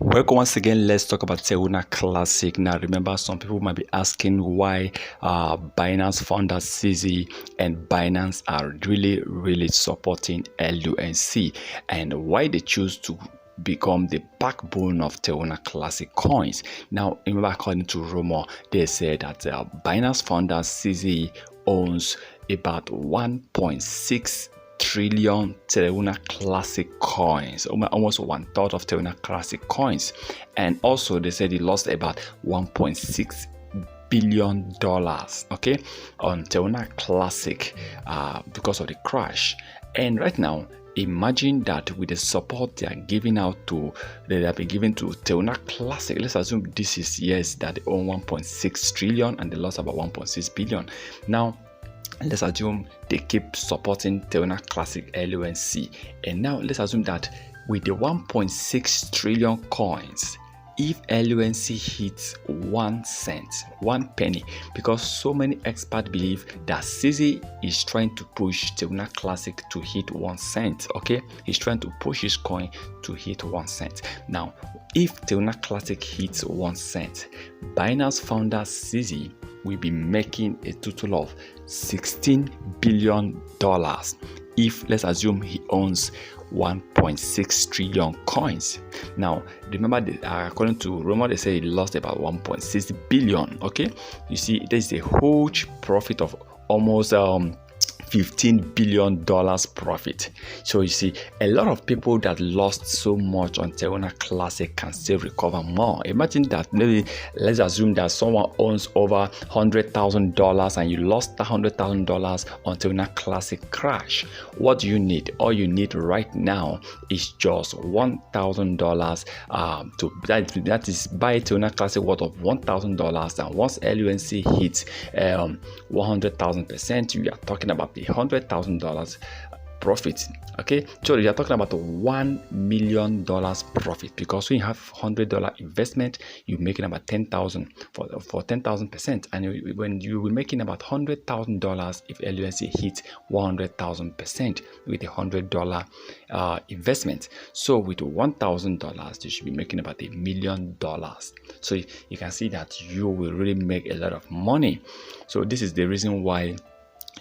Welcome once again. Let's talk about Terra Classic. Now, remember, some people might be asking why Binance founder CZ and Binance are really supporting LUNC and why they choose to become the backbone of Terra Classic coins. Now, remember, according to rumor, they said that Binance founder CZ owns about 1.6 trillion Terra Classic coins, almost 1/3 of Terra Classic coins. And also they said he lost about $1.6 billion, okay, on Terra Classic because of the crash. And right now, imagine that with the support they have been giving to Terra Classic, let's assume this is yes that they own 1.6 trillion and they lost about 1.6 billion. Now let's assume they keep supporting Terra Classic LUNC, and now let's assume that with the 1.6 trillion coins, if LUNC hits 1 cent, 1 penny, because so many experts believe that CZ is trying to push Terra Classic to hit 1 cent. Okay, he's trying to push his coin to hit 1 cent. Now, if Terra Classic hits 1 cent, Binance founder CZ will be making a total of $16 billion if, let's assume, he owns 1.6 trillion coins. Now, remember, according to rumor, they say he lost about 1.6 billion. Okay, you see, there's a huge profit of almost $15 billion profit. So you see, a lot of people that lost so much on Terra Classic can still recover more. Imagine that, maybe let's assume that someone owns over $100,000 and you lost $100,000 on Terra Classic crash. What do you need? All you need right now is just $1,000 that is buy Terra Classic worth of $1,000. And once LUNC hits 100,000%, we are talking about the $100,000 profit. Okay, so you are talking about $1 million profit, because when you have $100 investment, you're making about 10,000 for 10,000%, and when you will making about $100,000 if LUNC hits 100,000% with a $100 investment. So with $1,000, you should be making about $1 million. So you can see that you will really make a lot of money. So this is the reason why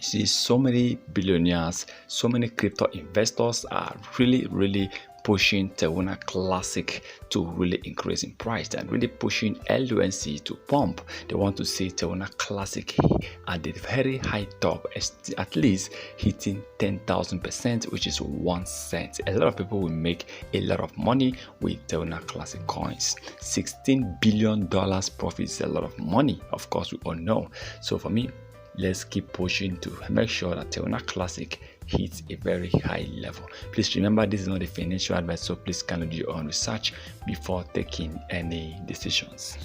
see so many billionaires, so many crypto investors are really pushing Terra Classic to really increase in price and really pushing LUNC to pump. They want to see Terra Classic at the very high top, at least hitting 10,000%, which is 1 cent. A lot of people will make a lot of money with Terra Classic coins. $16 billion profit is a lot of money, of course, we all know. So for me, let's keep pushing to make sure that Terra Classic hits a very high level. Please remember, this is not a financial advice, so please kindly do your own research before taking any decisions.